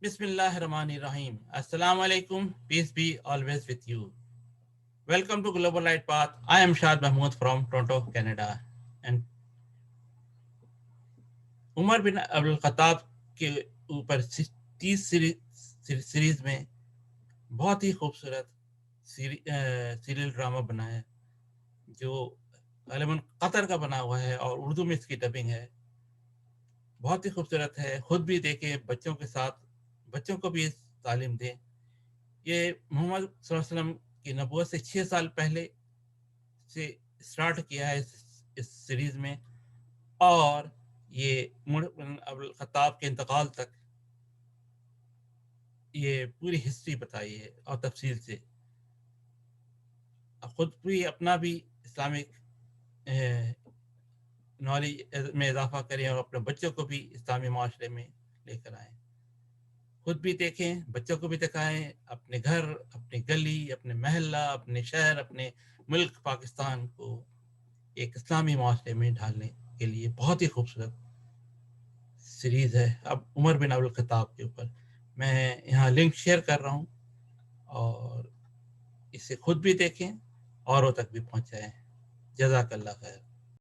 Bismillahirrahmanirrahim. Assalamu alaikum. Peace be always with you. Welcome to Global Light Path. I am Shad Mahmood from Toronto, Canada. And عمر بن عبدالخطاب کے اوپر 30 series میں بہت ہی خوبصورت serial drama بنا ہے جو غالباً قطر کا بنا ہوا ہے اور اردو میں اس کی ڈبنگ ہے. بہت ہی خوبصورت ہے. خود بھی دیکھیں, بچوں کے ساتھ بچوں کو بھی تعلیم دیں. یہ محمد صلی اللہ علیہ وسلم کی نبوت سے 6 سال پہلے سے اسٹارٹ کیا ہے اس سیریز میں, اور یہ عمر بن عبدالخطاب کے انتقال تک یہ پوری ہسٹری بتائی ہے اور تفصیل سے. خود بھی اپنا بھی اسلامک نالج میں اضافہ کریں اور اپنے بچوں کو بھی اسلامی معاشرے میں لے کر آئیں. خود بھی دیکھیں, بچوں کو بھی دکھائیں, اپنے گھر, اپنی گلی, اپنے محلہ, اپنے شہر, اپنے ملک پاکستان کو ایک اسلامی معاشرے میں ڈھالنے کے لیے بہت ہی خوبصورت سیریز ہے. اب عمر بن عبدالخطاب کے اوپر میں یہاں لنک شیئر کر رہا ہوں, اور اسے خود بھی دیکھیں, اوروں تک بھی پہنچائیں. جزاک اللہ خیر.